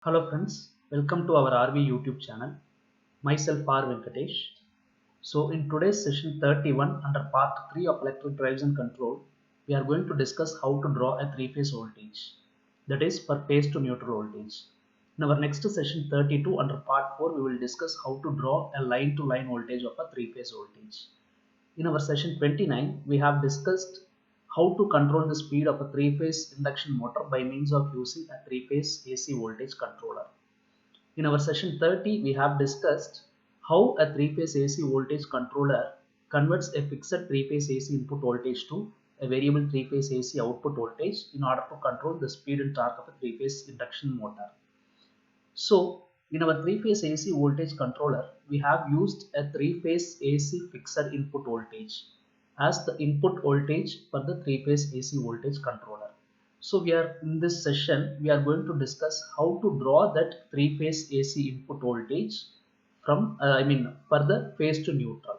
Hello friends, welcome to our RV YouTube channel. Myself R Venkatesh. So in today's session 31 under part 3 of electric drives and control, we are going to discuss how to draw a three-phase voltage, that is per phase to neutral voltage. In our next session 32 under part 4, we will discuss how to draw a line to line voltage of a three-phase voltage. In our session 29, we have discussed how to control the speed of a three-phase induction motor by means of using a three-phase AC voltage controller. In our session 30, we have discussed how a three-phase AC voltage controller converts a fixed three-phase AC input voltage to a variable three-phase AC output voltage in order to control the speed and torque of a three-phase induction motor. So, in our three-phase AC voltage controller, we have used a three-phase AC fixed input voltage as the input voltage for the three-phase AC voltage controller. So, in this session, we are going to discuss how to draw that three-phase AC input voltage from, for the phase to neutral.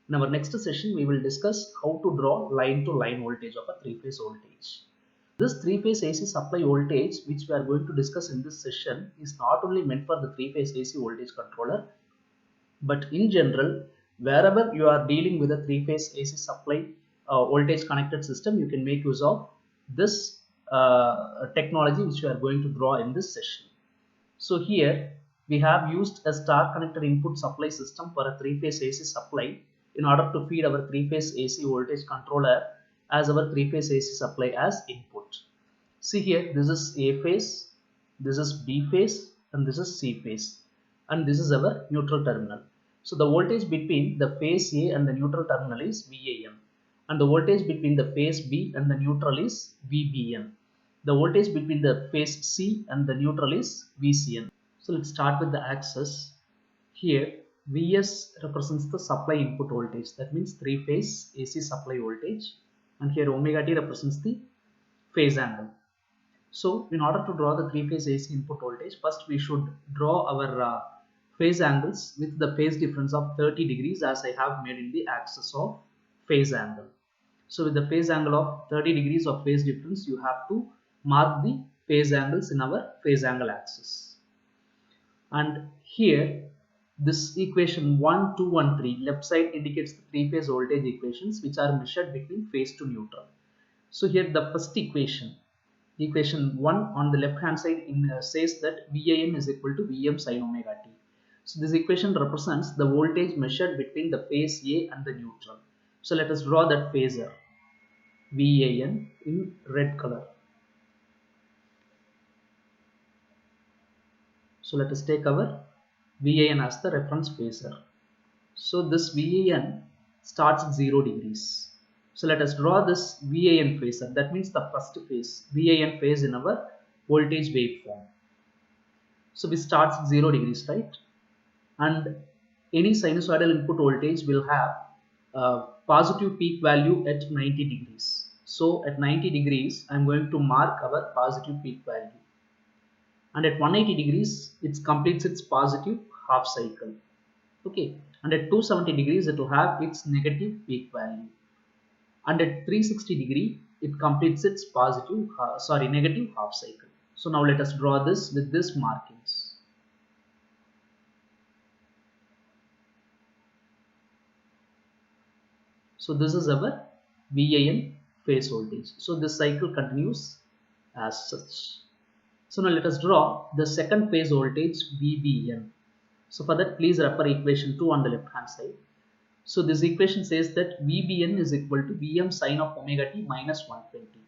In our next session, we will discuss how to draw line to line voltage of a three-phase voltage. This three-phase AC supply voltage, which we are going to discuss in this session, is not only meant for the three-phase AC voltage controller, but in general, wherever you are dealing with a three-phase AC supply voltage connected system, you can make use of this technology which we are going to draw in this session. So here we have used a star connected input supply system for a three-phase AC supply in order to feed our three-phase AC voltage controller as our three-phase AC supply as input. See here, this is A phase, this is B phase, and this is C phase, and this is our neutral terminal. So the voltage between the phase A and the neutral terminal is VAM, and the voltage between the phase B and the neutral is VBN. The voltage between the phase C and the neutral is VCN. So let's start with the axis. Here Vs represents the supply input voltage, that means three-phase AC supply voltage, and here omega t represents the phase angle. So in order to draw the three-phase AC input voltage, first we should draw our phase angles with the phase difference of 30 degrees as I have made in the axis of phase angle. So with the phase angle of 30 degrees of phase difference, you have to mark the phase angles in our phase angle axis. And here this equation 1, 2 and 3, left side indicates the three-phase voltage equations which are measured between phase to neutral. So here the first equation 1 on the left hand side says that VAM is equal to Vm sin omega t. So this equation represents the voltage measured between the phase A and the neutral. So let us draw that phasor VAN in red color. So let us take our VAN as the reference phasor. So this VAN starts at 0 degrees. So let us draw this VAN phasor. That means the first phase, VAN phase in our voltage waveform. So we start at 0 degrees, right? And any sinusoidal input voltage will have a positive peak value at 90 degrees. So at 90 degrees, I am going to mark our positive peak value. And at 180 degrees, it completes its positive half cycle. Okay, and at 270 degrees, it will have its negative peak value. And at 360 degree, it completes its negative half cycle. So now let us draw this with this markings. So this is our VAN phase voltage. So this cycle continues as such. So now let us draw the second phase voltage VBN. So for that, please refer equation 2 on the left hand side. So this equation says that VBN is equal to Vm sin of omega t minus 120.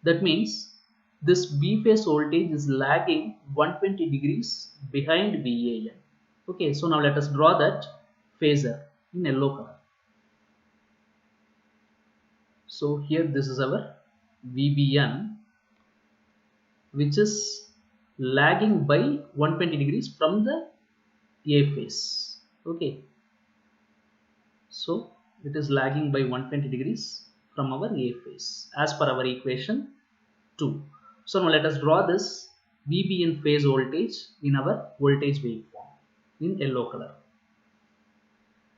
That means this B phase voltage is lagging 120 degrees behind VAN. Okay, so now let us draw that phasor in yellow color. So here this is our VBN, which is lagging by 120 degrees from the A phase. Okay, so it is lagging by 120 degrees from our A phase as per our equation 2. So now let us draw this VBN phase voltage in our voltage waveform in yellow color.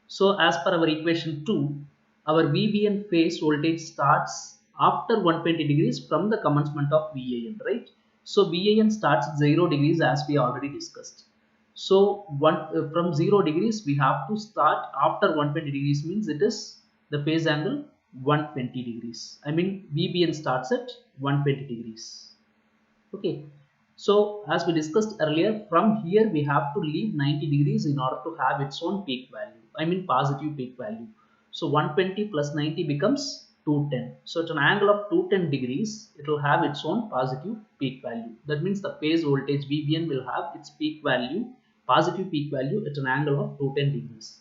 So as per our equation 2, our VBN phase voltage starts after 120 degrees from the commencement of VAN, right? So VAN starts at 0 degrees as we already discussed. So from 0 degrees we have to start after 120 degrees, means it is the phase angle 120 degrees. I mean VBN starts at 120 degrees. Okay. So as we discussed earlier, from here we have to leave 90 degrees in order to have its own peak value. I mean positive peak value. So 120 plus 90 becomes 210. So at an angle of 210 degrees, it will have its own positive peak value. That means the phase voltage VBN will have its peak value, positive peak value at an angle of 210 degrees.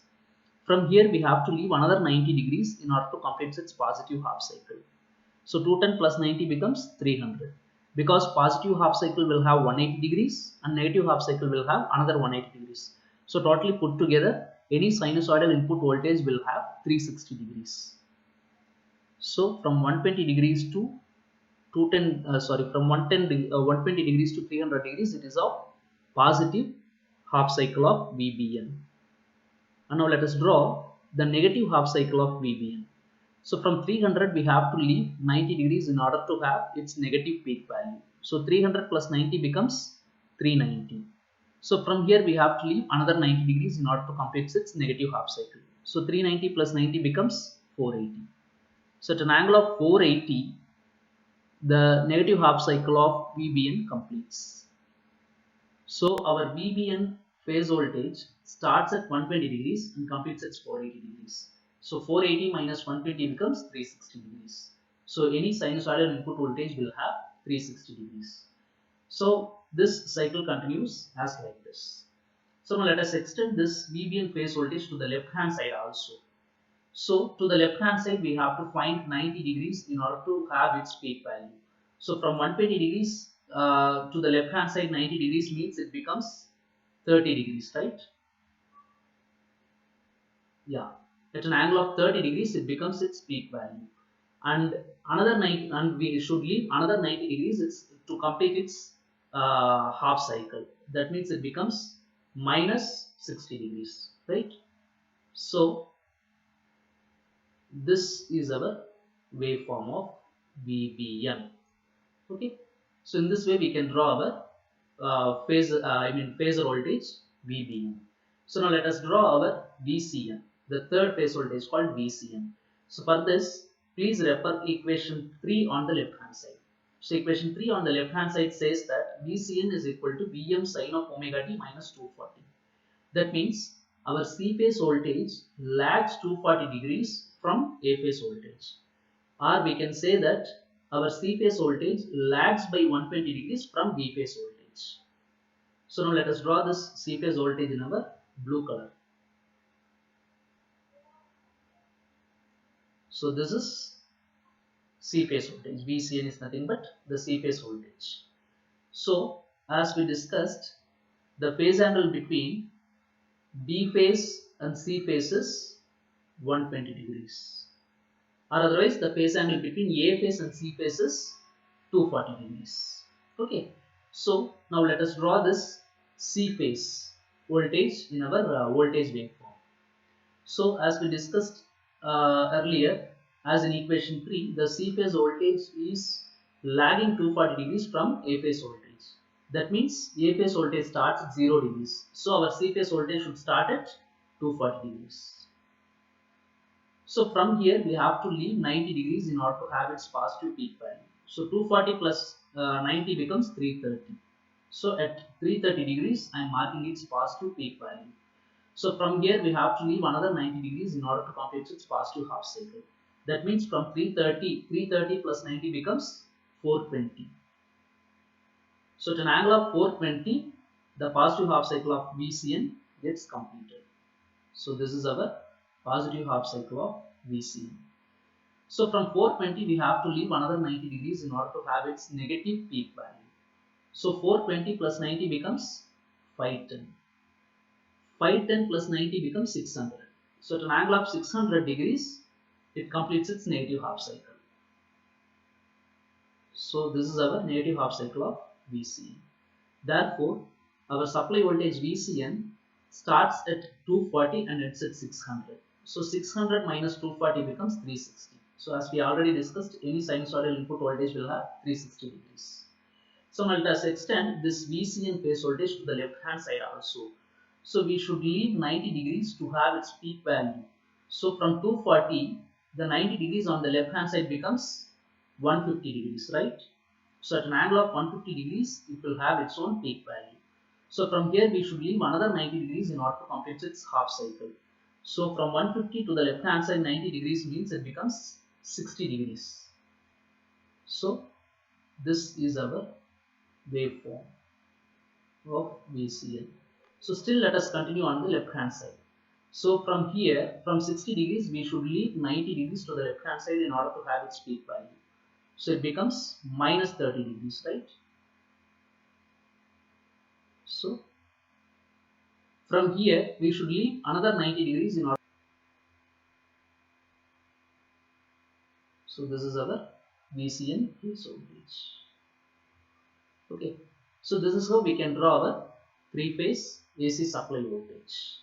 From here we have to leave another 90 degrees in order to complete its positive half cycle. So 210 plus 90 becomes 300. Because positive half cycle will have 180 degrees and negative half cycle will have another 180 degrees. So totally put together, any sinusoidal input voltage will have 360 degrees. So from 120 degrees to 210, from 120 degrees to 300 degrees, it is a positive half cycle of VBN. And now let us draw the negative half cycle of VBN. So from 300 we have to leave 90 degrees in order to have its negative peak value. So 300 plus 90 becomes 390. So from here we have to leave another 90 degrees in order to complete its negative half cycle. So 390 plus 90 becomes 480. So at an angle of 480, the negative half cycle of VBN completes. So our VBN phase voltage starts at 120 degrees and completes at 480 degrees. So 480 minus 120 becomes 360 degrees. So any sinusoidal input voltage will have 360 degrees. So this cycle continues as like this. So now let us extend this VBN phase voltage to the left hand side also. So to the left hand side we have to find 90 degrees in order to have its peak value. So from 120 degrees to the left hand side 90 degrees means it becomes 30 degrees, right? Yeah, at an angle of 30 degrees it becomes its peak value, and another 90, and we should leave another 90 degrees to complete its half cycle. That means it becomes minus 60 degrees, right? So this is our waveform of VBN. Okay, so in this way we can draw our phasor voltage VBN. So now let us draw our VCN, the third phase voltage called VCN. So for this, please refer equation 3 on the left hand side. So equation 3 on the left hand side says that VCN is equal to Vm sine of omega t minus 240. That means our C phase voltage lags 240 degrees from A phase voltage, or we can say that our C phase voltage lags by 120 degrees from B phase voltage. So now let us draw this C phase voltage in our blue color. So this is C phase voltage. VCN is nothing but the C phase voltage. So as we discussed, the phase angle between B phase and C phase is 120 degrees, or otherwise the phase angle between A phase and C phase is 240 degrees. Okay, so now let us draw this C phase voltage in our voltage waveform. So as we discussed earlier, as in equation 3, the C phase voltage is lagging 240 degrees from A phase voltage. That means A phase voltage starts at 0 degrees. So our C phase voltage should start at 240 degrees. So from here we have to leave 90 degrees in order to have its positive peak value. So 240 plus 90 becomes 330. So at 330 degrees I am marking its positive peak value. So from here we have to leave another 90 degrees in order to complete its positive half cycle. That means from 330 plus 90 becomes 420. So at an angle of 420, the positive half cycle of VCN gets completed. So this is our positive half cycle of VCN. So from 420 we have to leave another 90 degrees in order to have its negative peak value. So 420 plus 90 becomes 510. 510 plus 90 becomes 600. So at an angle of 600 degrees, it completes its negative half cycle. So this is our negative half cycle of VCN. Therefore, our supply voltage VCN starts at 240 and ends at 600. So 600 minus 240 becomes 360. So as we already discussed, any sinusoidal input voltage will have 360 degrees. So now let us extend this VCN phase voltage to the left hand side also. So we should leave 90 degrees to have its peak value. So from 240, the 90 degrees on the left hand side becomes 150 degrees, right? So at an angle of 150 degrees, it will have its own peak value. So from here we should leave another 90 degrees in order to complete its half cycle. So from 150 to the left hand side 90 degrees means it becomes 60 degrees. So this is our waveform of VCN. So still let us continue on the left hand side. So from here, from 60 degrees, we should leave 90 degrees to the left hand side in order to have its peak value. So it becomes minus 30 degrees, right? So from here, we should leave another 90 degrees in order. So this is our VCN phase voltage. Okay. So this is how we can draw our three-phase AC supply voltage.